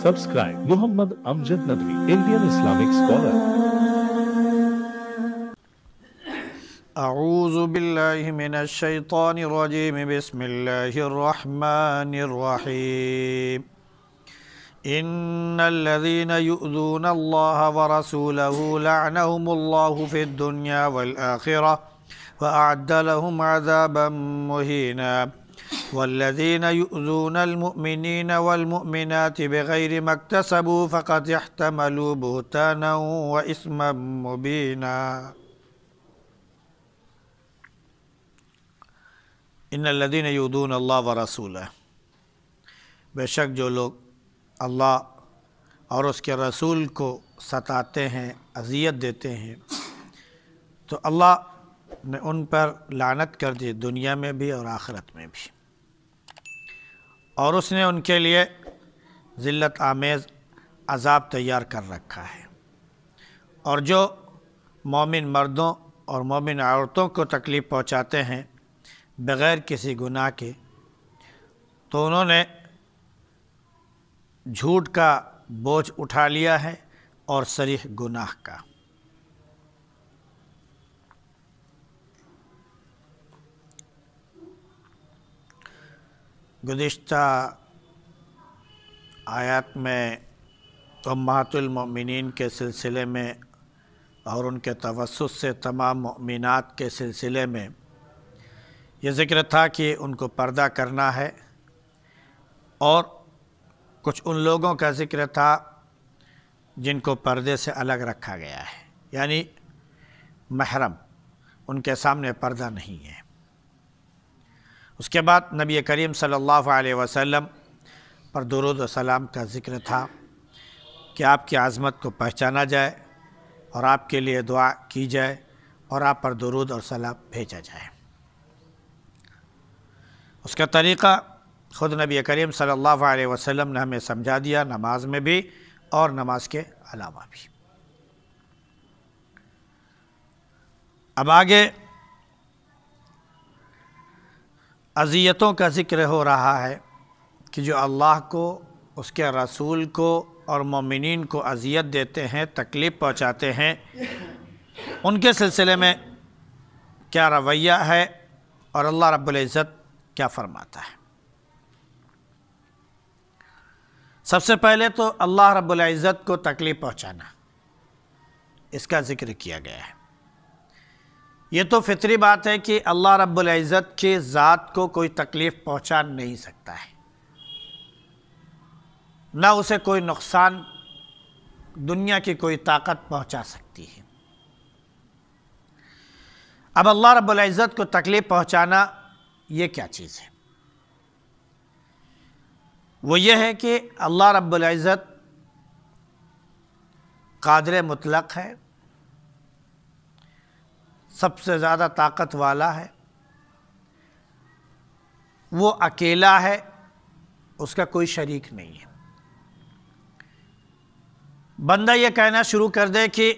Subscribe Muhammad Amjad Nadwi, Indian Islamic scholar. اعوذ باللہ من الشیطان الرجیم بسم اللہ الرحمن الرحیم ان الذین یؤذون اللہ ورسولہ لعنہم اللہ فی الدنیا والآخرہ وأعد لهم عذابا مہینا والذین یؤذون المؤمنین والمؤمنات بغیر ما اکتسبوا فقد احتملوا بہتانا وإثما مبینا ان الذین یؤذون اللہ ورسولہ، بے شک جو لوگ اللہ اور اس کے رسول کو ستاتے ہیں، اذیت دیتے ہیں، تو اللہ نے ان پر لعنت کر دی دنیا میں بھی اور آخرت میں بھی، اور اس نے ان کے لیے ذلت آمیز عذاب تیار کر رکھا ہے۔ اور جو مومن مردوں اور مومن عورتوں کو تکلیف پہنچاتے ہیں بغیر کسی گناہ کے، تو انہوں نے جھوٹ کا بوجھ اٹھا لیا ہے اور صریح گناہ کا۔ گزشتہ آیات میں امہات المؤمنین کے سلسلے میں اور ان کے توسط سے تمام مؤمنات کے سلسلے میں یہ ذکر تھا کہ ان کو پردہ کرنا ہے، اور کچھ ان لوگوں کا ذکر تھا جن کو پردے سے الگ رکھا گیا ہے، یعنی محرم، ان کے سامنے پردہ نہیں ہے۔ اس کے بعد نبی کریم صلی اللہ علیہ وسلم پر درود و سلام کا ذکر تھا کہ آپ کی عظمت کو پہچانا جائے اور آپ کے لیے دعا کی جائے اور آپ پر درود اور سلام بھیجا جائے۔ اس کا طریقہ خود نبی کریم صلی اللہ علیہ وسلم نے ہمیں سمجھا دیا، نماز میں بھی اور نماز کے علاوہ بھی۔ اب آگے اذیتوں کا ذکر ہو رہا ہے کہ جو اللہ کو، اس کے رسول کو اور مومنین کو اذیت دیتے ہیں، تکلیف پہنچاتے ہیں، ان کے سلسلے میں کیا رویہ ہے اور اللہ رب العزت کیا فرماتا ہے۔ سب سے پہلے تو اللہ رب العزت کو تکلیف پہنچانا، اس کا ذکر کیا گیا ہے۔ یہ تو فطری بات ہے کہ اللہ رب العزت کی ذات کو کوئی تکلیف پہنچا نہیں سکتا ہے، نہ اسے کوئی نقصان دنیا کی کوئی طاقت پہنچا سکتی ہے۔ اب اللہ رب العزت کو تکلیف پہنچانا یہ کیا چیز ہے؟ وہ یہ ہے کہ اللہ رب العزت قادر مطلق ہے، سب سے زیادہ طاقت والا ہے، وہ اکیلا ہے، اس کا کوئی شریک نہیں ہے۔ بندہ یہ کہنا شروع کر دے کہ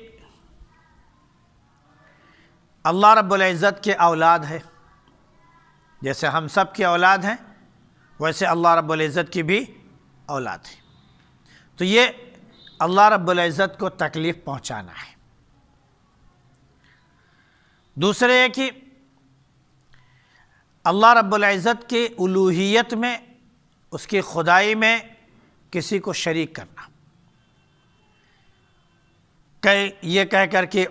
اللہ رب العزت کے اولاد ہے، جیسے ہم سب کی اولاد ہیں ویسے اللہ رب العزت کی بھی اولاد ہے، تو یہ اللہ رب العزت کو تکلیف پہنچانا ہے۔ دوسرے یہ کہ اللہ رب العزت کی الوہیت میں، اس کی خدائی میں کسی کو شریک کرنا، یہ کہہ کر کہ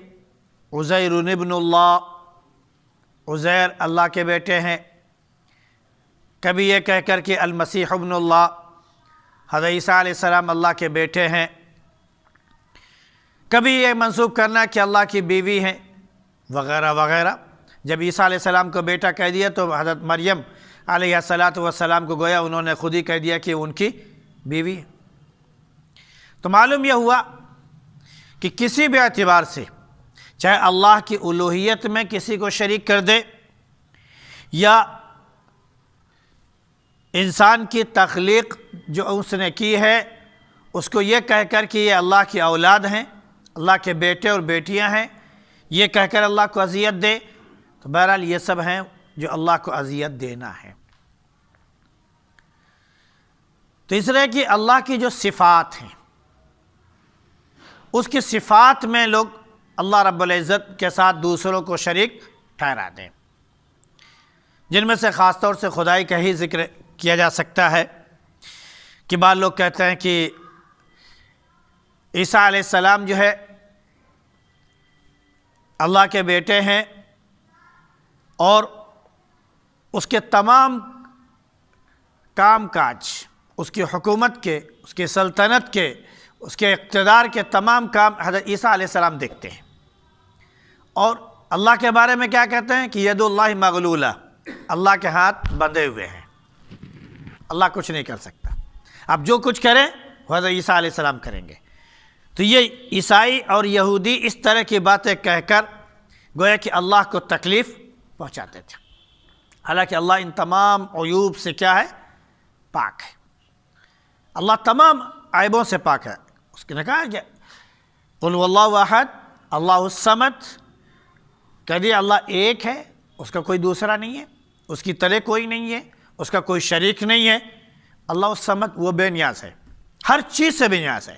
عزیر ابن اللہ، عزیر اللہ کے بیٹے ہیں، کبھی یہ کہہ کر کہ المسیح ابن اللہ، حضرت عیسیٰ علیہ السلام اللہ کے بیٹے ہیں، کبھی یہ منسوب کرنا کہ اللہ کی بیوی ہیں وغیرہ وغیرہ۔ جب عیسیٰ علیہ السلام کو بیٹا کہہ دیا تو حضرت مریم علیہ السلام کو گویا انہوں نے خود ہی کہہ دیا کہ ان کی بیوی ہے۔ تو معلوم یہ ہوا کہ کسی بھی اعتبار سے چاہے اللہ کی الوہیت میں کسی کو شریک کر دے یا انسان کی تخلیق جو اس نے کی ہے اس کو یہ کہہ کر کہ یہ اللہ کی اولاد ہیں، اللہ کے بیٹے اور بیٹیاں ہیں، یہ کہہ کر اللہ کو اذیت دے، تو بہرحال یہ سب ہیں جو اللہ کو اذیت دینا ہے۔ تیسرے کہ اللہ کی جو صفات ہیں اس کی صفات میں لوگ اللہ رب العزت کے ساتھ دوسروں کو شریک ٹھہرا دیں، جن میں سے خاص طور سے خدائی کا ہی ذکر کیا جا سکتا ہے کہ بعض لوگ کہتے ہیں کہ عیسیٰ علیہ السلام جو ہے اللہ کے بیٹے ہیں اور اس کے تمام کام کاج، اس کی حکومت کے، اس کی سلطنت کے، اس کے اقتدار کے تمام کام حضرت عیسیٰ علیہ السلام دیکھتے ہیں۔ اور اللہ کے بارے میں کیا کہتے ہیں کہ ید اللہ مغلولہ، اللہ کے ہاتھ بندھے ہوئے ہیں، اللہ کچھ نہیں کر سکتا، اب جو کچھ کریں وہ حضرت عیسیٰ علیہ السلام کریں گے۔ تو یہ عیسائی اور یہودی اس طرح کی باتیں کہہ کر گویا کہ اللہ کو تکلیف پہنچاتے تھے، حالانکہ اللہ ان تمام عیوب سے کیا ہے؟ پاک ہے۔ اللہ تمام عیبوں سے پاک ہے۔ اس نے کہا کہ قل واللہ احد اللہ الصمد، کہہ دیا اللہ ایک ہے، اس کا کوئی دوسرا نہیں ہے، اس کی طرح کوئی نہیں ہے، اس کا کوئی شریک نہیں ہے۔ اللہ الصمد، وہ بے نیاز ہے، ہر چیز سے بے نیاز ہے،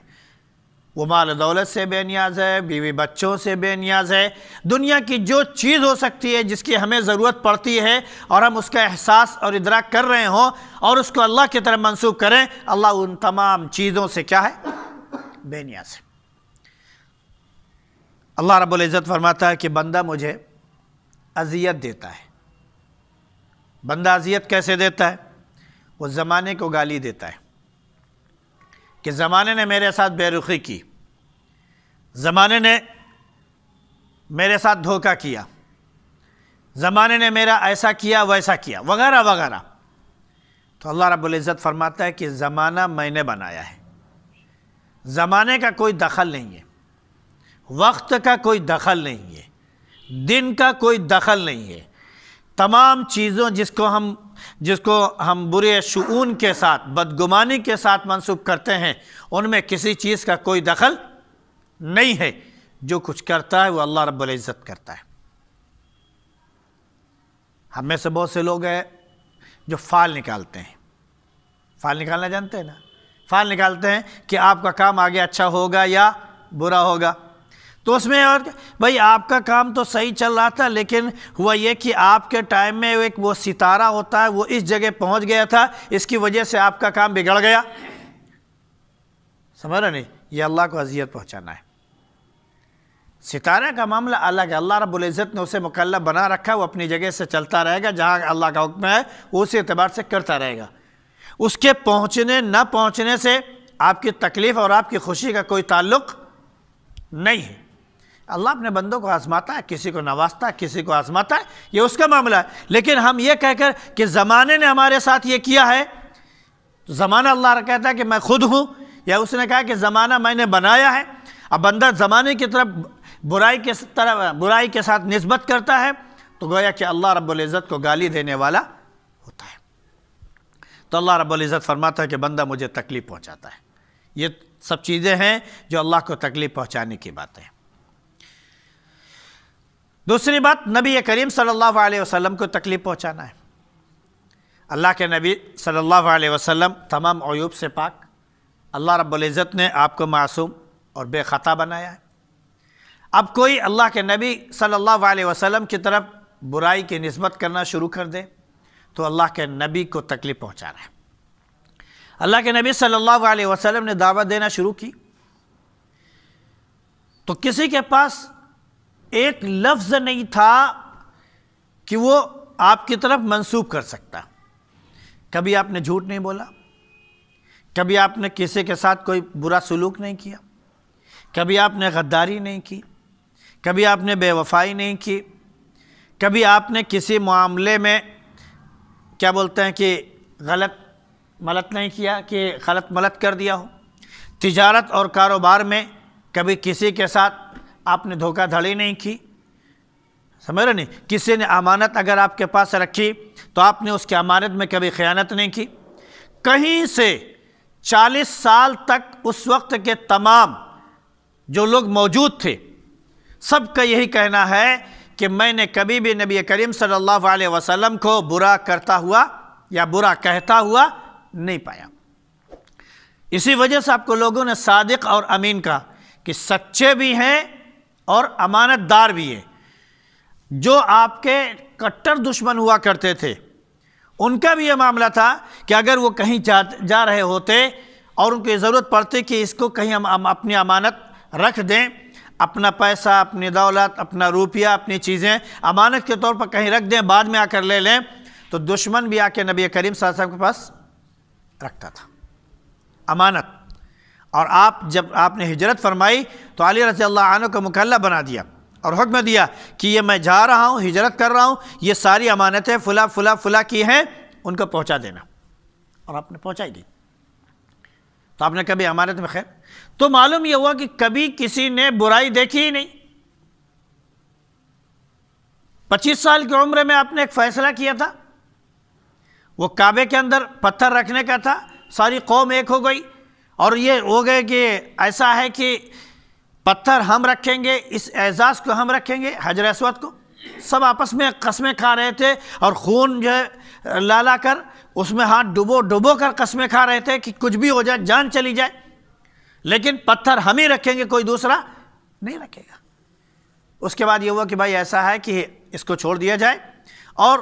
وہ مال دولت سے بے نیاز ہے، بیوی بچوں سے بے نیاز ہے، دنیا کی جو چیز ہو سکتی ہے جس کی ہمیں ضرورت پڑتی ہے اور ہم اس کا احساس اور ادراک کر رہے ہوں اور اس کو اللہ کی طرف منسوب کریں، اللہ ان تمام چیزوں سے کیا ہے؟ بے نیاز ہے۔ اللہ رب العزت فرماتا ہے کہ بندہ مجھے اذیت دیتا ہے۔ بندہ اذیت کیسے دیتا ہے؟ وہ زمانے کو گالی دیتا ہے کہ زمانے نے میرے ساتھ بے رخی کی، زمانے نے میرے ساتھ دھوکہ کیا، زمانے نے میرا ایسا کیا ویسا کیا وغیرہ وغیرہ۔ تو اللہ رب العزت فرماتا ہے کہ زمانہ میں نے بنایا ہے، زمانے کا کوئی دخل نہیں ہے، وقت کا کوئی دخل نہیں ہے، دن کا کوئی دخل نہیں ہے۔ تمام چیزوں جس کو ہم برے شؤون کے ساتھ، بدگمانی کے ساتھ منسوب کرتے ہیں، ان میں کسی چیز کا کوئی دخل نہیں ہے۔ جو کچھ کرتا ہے وہ اللہ رب العزت کرتا ہے۔ ہم میں سے بہت سے لوگ ہیں جو فال نکالتے ہیں، فال نکالنا جانتے ہیں نا؟ فال نکالتے ہیں کہ آپ کا کام آگے اچھا ہوگا یا برا ہوگا۔ تو اس میں اور بھائی آپ کا کام تو صحیح چل رہا تھا، لیکن ہوا یہ کہ آپ کے ٹائم میں ایک وہ ستارہ ہوتا ہے، وہ اس جگہ پہنچ گیا تھا، اس کی وجہ سے آپ کا کام بگڑ گیا۔ سمجھ رہے نہیں؟ یہ اللہ کو اذیت پہنچانا ہے۔ ستارہ کا معاملہ الگ ہے، اللہ رب العزت نے اسے مکلف بنا رکھا، وہ اپنی جگہ سے چلتا رہے گا، جہاں اللہ کا حکم ہے وہ اسی اعتبار سے کرتا رہے گا۔ اس کے پہنچنے نہ پہنچنے سے آپ کی تکلیف اور آپ کی خوشی کا کوئی تعلق نہیں ہے۔ اللہ اپنے بندوں کو آزماتا ہے، کسی کو نوازتا ہے، کسی کو آزماتا ہے، یہ اس کا معاملہ ہے۔ لیکن ہم یہ کہہ کر کہ زمانے نے ہمارے ساتھ یہ کیا ہے، زمانہ اللہ کہتا ہے کہ میں خود ہوں، یا اس نے کہا کہ زمانہ میں نے بنایا ہے۔ اب بندہ زمانے کی طرف برائی کے ساتھ نسبت کرتا ہے تو گویا کہ اللہ رب العزت کو گالی دینے والا ہوتا ہے۔ تو اللہ رب العزت فرماتا ہے کہ بندہ مجھے تکلیف پہنچاتا ہے۔ یہ سب چیزیں ہیں جو اللہ کو تکلیف پہنچانے کی باتیں ہیں۔ دوسری بات، نبی کریم صلی اللہ علیہ وسلم کو تکلیف پہنچانا ہے۔ اللہ کے نبی صلی اللہ علیہ وسلم تمام عیوب سے پاک، اللہ رب العزت نے آپ کو معصوم اور بے خطا بنایا ہے۔ اب کوئی اللہ کے نبی صلی اللہ علیہ وسلم کی طرف برائی کی نسبت کرنا شروع کر دے تو اللہ کے نبی کو تکلیف پہنچا رہا ہے۔ اللہ کے نبی صلی اللہ علیہ وسلم نے دعوت دینا شروع کی تو کسی کے پاس ایک لفظ نہیں تھا کہ وہ آپ کی طرف منسوب کر سکتا۔ کبھی آپ نے جھوٹ نہیں بولا، کبھی آپ نے کسی کے ساتھ کوئی برا سلوک نہیں کیا، کبھی آپ نے غداری نہیں کی، کبھی آپ نے بے وفائی نہیں کی، کبھی آپ نے کسی معاملے میں کیا بولتے ہیں کہ غلط ملت نہیں کیا، کہ غلط ملت کر دیا ہو۔ تجارت اور کاروبار میں کبھی کسی کے ساتھ آپ نے دھوکہ دھڑی نہیں کی، سمجھ رہے نہیں؟ کسی نے امانت اگر آپ کے پاس رکھی تو آپ نے اس کی امانت میں کبھی خیانت نہیں کی۔ کہیں سے 40 سال تک اس وقت کے تمام جو لوگ موجود تھے سب کا یہی کہنا ہے کہ میں نے کبھی بھی نبی کریم صلی اللہ علیہ وسلم کو برا کرتا ہوا یا برا کہتا ہوا نہیں پایا۔ اسی وجہ سے آپ کو لوگوں نے صادق اور امین کہا کہ سچے بھی ہیں اور امانت دار بھی ہیں۔ جو آپ کے کٹر دشمن ہوا کرتے تھے ان کا بھی یہ معاملہ تھا کہ اگر وہ کہیں جا رہے ہوتے اور ان کی ضرورت پڑتی کہ اس کو کہیں ہم اپنی امانت رکھ دیں، اپنا پیسہ، اپنی دولت، اپنا روپیہ، اپنی چیزیں امانت کے طور پر کہیں رکھ دیں، بعد میں آ کر لے لیں، تو دشمن بھی آ کے نبی کریم صلی اللہ علیہ وسلم کے پاس رکھتا تھا امانت۔ اور جب آپ نے ہجرت فرمائی تو علی رضی اللہ عنہ کو مکلف بنا دیا اور حکم دیا کہ یہ میں جا رہا ہوں، ہجرت کر رہا ہوں، یہ ساری امانتیں فلاں فلاں فلاں کی ہیں، ان کو پہنچا دینا، اور آپ نے پہنچائی دی۔ تو آپ نے کبھی امانت میں خیر، تو معلوم یہ ہوا کہ کبھی کسی نے برائی دیکھی ہی نہیں۔ 25 سال کی عمر میں آپ نے ایک فیصلہ کیا تھا، وہ کعبے کے اندر پتھر رکھنے کا تھا، ساری قوم ایک ہو گئی اور یہ ہو گئے کہ ایسا ہے کہ پتھر ہم رکھیں گے، اس اعزاز کو ہم رکھیں گے، حجر اسود کو۔ سب آپس میں قسمیں کھا رہے تھے اور خون جو ہے لا کر اس میں ہاتھ ڈبو کر قسمیں کھا رہے تھے کہ کچھ بھی ہو جائے، جان چلی جائے، لیکن پتھر ہم ہی رکھیں گے، کوئی دوسرا نہیں رکھے گا۔ اس کے بعد یہ ہوا کہ بھائی ایسا ہے کہ اس کو چھوڑ دیا جائے اور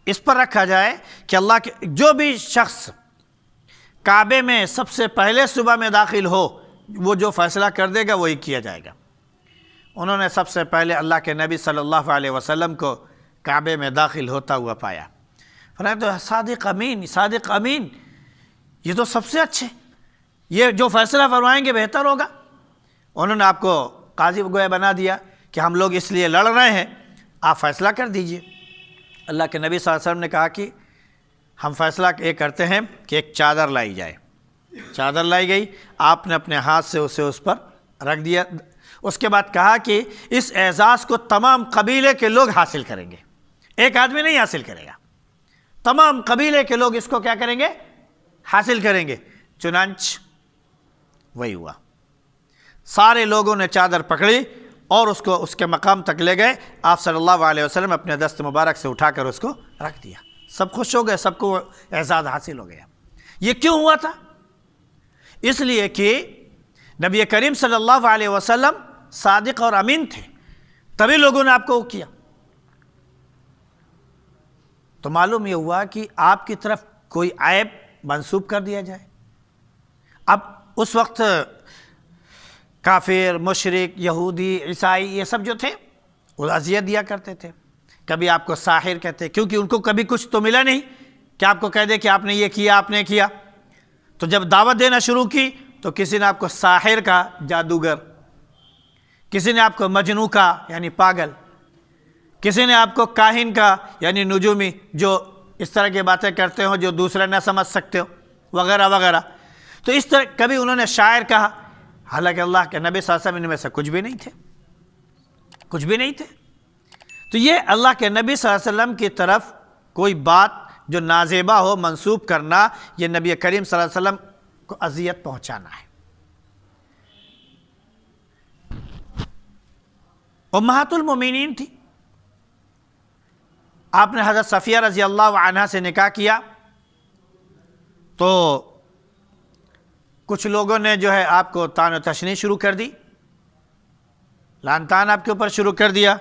اس پر رکھا جائے کہ اللہ کے جو بھی شخص کعبے میں سب سے پہلے صبح میں داخل ہو، وہ جو فیصلہ کر دے گا وہی کیا جائے گا۔ انہوں نے سب سے پہلے اللہ کے نبی صلی اللہ علیہ وسلم کو کعبے میں داخل ہوتا ہوا پایا۔ فرمایا تو صادق امین، صادق امین، یہ تو سب سے اچھے، یہ جو فیصلہ فرمائیں گے بہتر ہوگا۔ انہوں نے آپ کو قاضی گویا بنا دیا کہ ہم لوگ اس لیے لڑ رہے ہیں، آپ فیصلہ کر دیجئے۔ اللہ کے نبی صلی اللہ علیہ وسلم نے کہا کہ ہم فیصلہ یہ کرتے ہیں کہ ایک چادر لائی جائے۔ چادر لائی گئی، آپ نے اپنے ہاتھ سے اسے اس پر رکھ دیا۔ اس کے بعد کہا کہ اس اعزاز کو تمام قبیلے کے لوگ حاصل کریں گے، ایک آدمی نہیں حاصل کرے گا، تمام قبیلے کے لوگ اس کو کیا کریں گے؟ حاصل کریں گے۔ چنانچہ وہی ہوا، سارے لوگوں نے چادر پکڑی اور اس کو اس کے مقام تک لے گئے۔ آپ صلی اللہ علیہ وسلم اپنے دست مبارک سے اٹھا کر اس کو رکھ دیا۔ سب خوش ہو گئے، سب کو اعزاز حاصل ہو گیا۔ یہ کیوں ہوا تھا؟ اس لیے کہ نبی کریم صلی اللہ علیہ وسلم صادق اور امین تھے، تبھی لوگوں نے آپ کو کیا۔ تو معلوم یہ ہوا کہ آپ کی طرف کوئی عیب منسوب کر دیا جائے۔ اب اس وقت کافر، مشرک، یہودی، عیسائی یہ سب جو تھے وہ اذیت دیا کرتے تھے، کبھی آپ کو ساحر کہتے، کیونکہ ان کو کبھی کچھ تو ملا نہیں کہ آپ کو کہہ دے کہ آپ نے یہ کیا، آپ نے کیا۔ تو جب دعوت دینا شروع کی تو کسی نے آپ کو ساحر کہا، جادوگر، کسی نے آپ کو مجنوں کہا یعنی پاگل، کسی نے آپ کو کاہن کہا یعنی نجومی، جو اس طرح کی باتیں کرتے ہو جو دوسرے نہ سمجھ سکتے ہو، وغیرہ وغیرہ۔ تو اس طرح کبھی انہوں نے شاعر کہا، حالانکہ اللہ کے نبی صلی اللہ علیہ وسلم ان میں سے کچھ بھی نہیں تھے، کچھ بھی نہیں تھے۔ تو یہ اللہ کے نبی صلی اللہ علیہ وسلم کی طرف کوئی بات جو نازیبا ہو منسوب کرنا، یہ نبی کریم صلی اللہ علیہ وسلم کو اذیت پہنچانا ہے۔ امہات المومنین تھی، آپ نے حضرت صفیہ رضی اللہ عنہا سے نکاح کیا تو کچھ لوگوں نے جو ہے آپ کو طعن و تشنیع شروع کر دی، لعن طعن آپ کے اوپر شروع کر دیا۔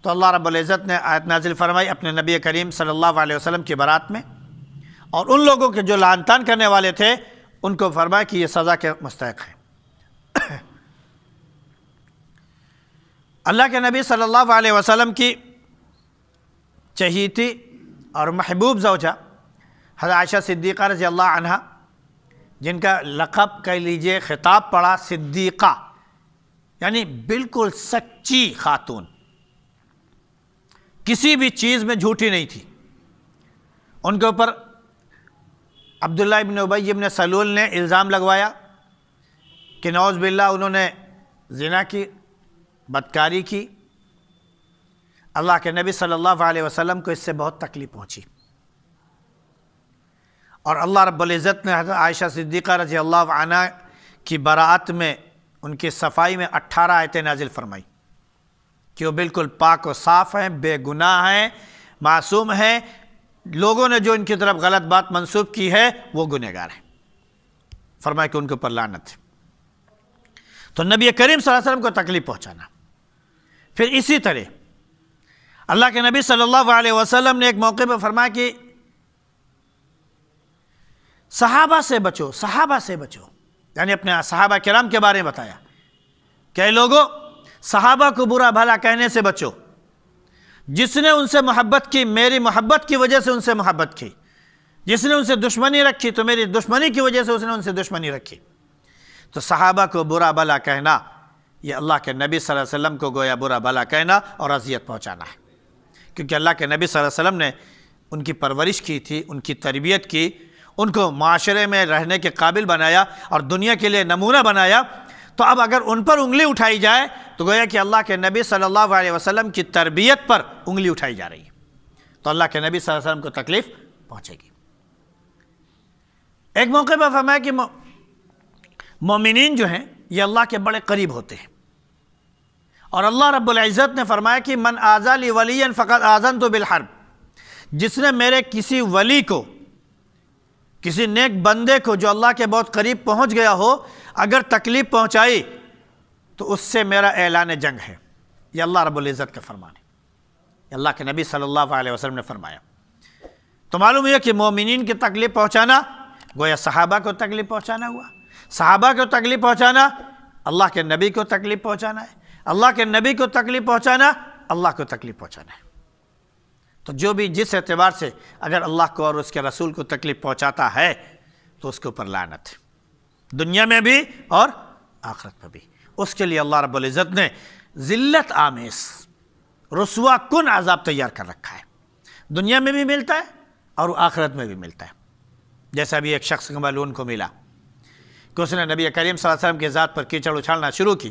تو اللہ رب العزت نے آیت نازل فرمائی اپنے نبی کریم صلی اللہ علیہ وسلم کی برات میں، اور ان لوگوں کے جو لعن طعن کرنے والے تھے ان کو فرمایا کہ یہ سزا کے مستحق ہے۔ اللہ کے نبی صلی اللہ علیہ وسلم کی چہیتی اور محبوب زوجہ حضرت عائشہ صدیقہ رضی اللہ عنہا، جن کا لقب کہہ لیجئے خطاب پڑا صدیقہ، یعنی بالکل سچی خاتون، کسی بھی چیز میں جھوٹی نہیں تھی۔ ان کے اوپر عبداللہ ابن ابی ابن سلول نے الزام لگوایا کہ نعوذ باللہ انہوں نے زنا کی، بدکاری کی۔ اللہ کے نبی صلی اللہ علیہ وسلم کو اس سے بہت تکلیف پہنچی، اور اللہ رب العزت نے حضرت عائشہ صدیقہ رضی اللہ عنہ کی براءت میں، ان کی صفائی میں 18 آیتیں نازل فرمائی کہ وہ بالکل پاک و صاف ہیں، بے گناہ ہیں، معصوم ہیں، لوگوں نے جو ان کی طرف غلط بات منسوب کی ہے وہ گنہگار ہیں۔ فرمایا کہ ان کے اوپر لعنت ہے۔ تو نبی کریم صلی اللہ علیہ وسلم کو تکلیف پہنچانا۔ پھر اسی طرح اللہ کے نبی صلی اللہ علیہ وسلم نے ایک موقع پہ فرمایا کہ صحابہ سے بچو، صحابہ سے بچو، یعنی اپنے صحابہ کرام کے بارے میں بتایا کہ اے لوگو صحابہ کو برا بھلا کہنے سے بچو، جس نے ان سے محبت کی میری محبت کی وجہ سے ان سے محبت کی، جس نے ان سے دشمنی رکھی تو میری دشمنی کی وجہ سے اس نے ان سے دشمنی رکھی۔ تو صحابہ کو برا بھلا کہنا یہ اللہ کے نبی صلی اللہ علیہ وسلم کو گویا برا بھلا کہنا اور اذیت پہنچانا ہے، کیونکہ اللہ کے نبی صلی اللہ علیہ وسلم نے ان کی پرورش کی تھی، ان کی تربیت کی، ان کو معاشرے میں رہنے کے قابل بنایا اور دنیا کے لیے نمونہ بنایا۔ تو اب اگر ان پر انگلی اٹھائی جائے تو گویا کہ اللہ کے نبی صلی اللہ علیہ وسلم کی تربیت پر انگلی اٹھائی جا رہی ہے، تو اللہ کے نبی صلی اللہ علیہ وسلم کو تکلیف پہنچے گی۔ ایک موقع پر فرمایا کہ مومنین جو ہیں یہ اللہ کے بڑے قریب ہوتے ہیں، اور اللہ رب العزت نے فرمایا کہ من آذى لي وليا فقد آذنت بالحرب، جس نے میرے کسی ولی کو، کسی نیک بندے کو جو اللہ کے بہت قریب پہنچ گیا ہو اگر تکلیف پہنچائی تو اس سے میرا اعلان جنگ ہے۔ یہ اللہ رب العزت کا فرمان ہے، یہ اللہ کے نبی صلی اللہ علیہ وسلم نے فرمایا۔ تو معلوم ہے کہ مومنین کی تکلیف پہنچانا گویا صحابہ کو تکلیف پہنچانا ہوا، صحابہ کو تکلیف پہنچانا اللہ کے نبی کو تکلیف پہنچانا ہے، اللہ کے نبی کو تکلیف پہنچانا اللہ کو تکلیف پہنچانا ہے۔ تو جو بھی جس اعتبار سے اگر اللہ کو اور اس کے رسول کو تکلیف پہنچاتا ہے تو اس کے اوپر لعنت ہے، دنیا میں بھی اور آخرت میں بھی۔ اس کے لیے اللہ رب العزت نے ذلت آمیز رسوا کن عذاب تیار کر رکھا ہے، دنیا میں بھی ملتا ہے اور آخرت میں بھی ملتا ہے۔ جیسا بھی ایک شخص کو ملعون کو ملا کہ اس نے نبی کریم صلی اللہ علیہ وسلم کی ذات پر کیچڑ اچھالنا شروع کی،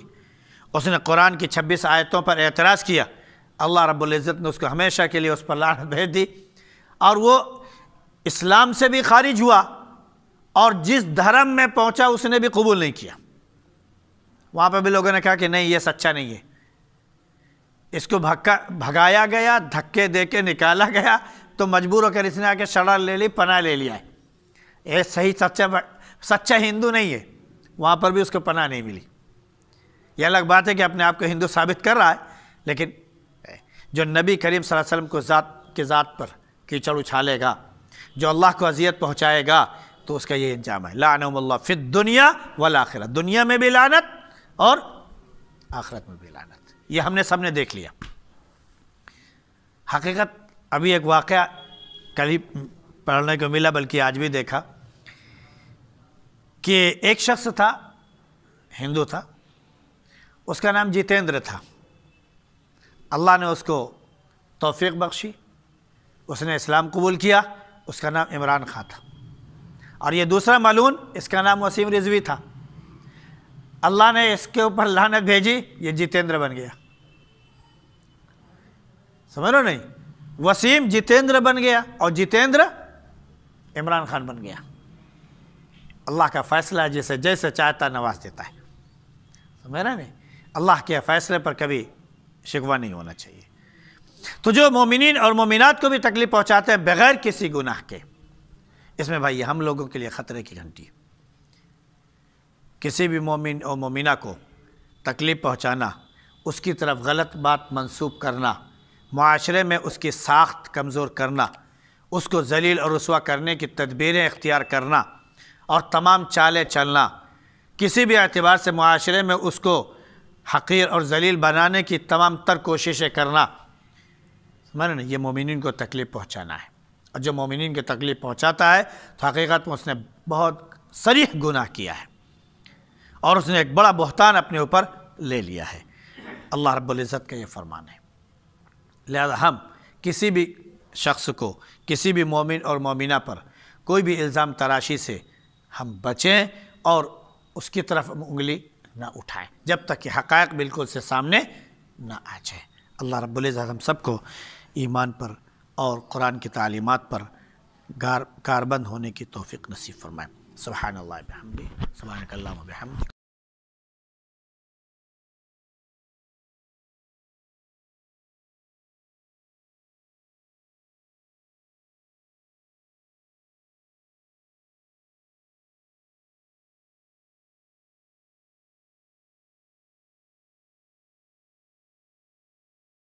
اس نے قرآن کی 26 آیتوں پر اعتراض کیا، اللہ رب العزت نے اس کو ہمیشہ کے لیے اس پر لعنت بھیج دی، اور وہ اسلام سے بھی خارج ہوا اور جس دھرم میں پہنچا اس نے بھی قبول نہیں کیا۔ وہاں پہ بھی لوگوں نے کہا کہ نہیں یہ سچا نہیں ہے، اس کو بھگایا گیا، دھکے دے کے نکالا گیا، تو مجبور ہو کر اس نے آ کے شرع لے لی، پناہ لے لیا ہے، یہ صحیح سچا ہندو نہیں ہے، وہاں پر بھی اس کو پناہ نہیں ملی۔ یہ الگ بات ہے کہ اپنے آپ کو ہندو ثابت کر رہا ہے، لیکن جو نبی کریم صلی اللہ علیہ وسلم کو ذات پر کیچڑ اچھالے گا، جو اللہ کو اذیت پہنچائے گا، تو اس کا یہ انجام ہے، لعنہم اللہ فی الدنیا والآخرہ، دنیا میں بھی لعنت اور آخرت میں بھی لعنت۔ یہ ہم نے سب نے دیکھ لیا۔ حقیقت ابھی ایک واقعہ کل ہی پڑھنے کو ملا، بلکہ آج بھی دیکھا کہ ایک شخص تھا، ہندو تھا، اس کا نام جتیندر تھا، اللہ نے اس کو توفیق بخشی، اس نے اسلام قبول کیا، اس کا نام عمران خان تھا، اور یہ دوسرا ملعون اس کا نام وسیم رضوی تھا، اللہ نے اس کے اوپر لعنت بھیجی، یہ جتیندر بن گیا۔ سمجھ رہے نہیں، وسیم جتیندر بن گیا اور جتیندر عمران خان بن گیا۔ اللہ کا فیصلہ ہے، جسے جیسے چاہتا نواز دیتا ہے، سمجھ رہے نہیں، اللہ کے فیصلے پر کبھی شکوہ نہیں ہونا چاہیے۔ تو جو مومنین اور مومنات کو بھی تکلیف پہنچاتے ہیں بغیر کسی گناہ کے، اس میں بھائی ہم لوگوں کے لیے خطرے کی گھنٹی ہے۔ کسی بھی مومن اور مومنہ کو تکلیف پہنچانا، اس کی طرف غلط بات منسوب کرنا، معاشرے میں اس کی ساخت کمزور کرنا، اس کو ذلیل اور رسوا کرنے کی تدبیریں اختیار کرنا اور تمام چالیں چلنا، کسی بھی اعتبار سے معاشرے میں اس کو حقیر اور ذلیل بنانے کی تمام تر کوششیں کرنا، سمجھ نہیں، یہ مومنین کو تکلیف پہنچانا ہے۔ اور جو مومنین کی تکلیف پہنچاتا ہے تو حقیقت میں اس نے بہت صریح گناہ کیا ہے اور اس نے ایک بڑا بہتان اپنے اوپر لے لیا ہے۔ اللہ رب العزت کا یہ فرمان ہے، لہذا ہم کسی بھی شخص کو، کسی بھی مومن اور مومنہ پر کوئی بھی الزام تراشی سے ہم بچیں اور اس کی طرف انگلی نہ اٹھائیں جب تک کہ حقائق بالکل سے سامنے نہ آ جائے۔ اللہ رب العزت ہم سب کو ایمان پر اور قرآن کی تعلیمات پر کاربند ہونے کی توفیق نصیب فرمائے۔ سبحان اللہ بحمدہ، سبحانک اللہم وبحمدک۔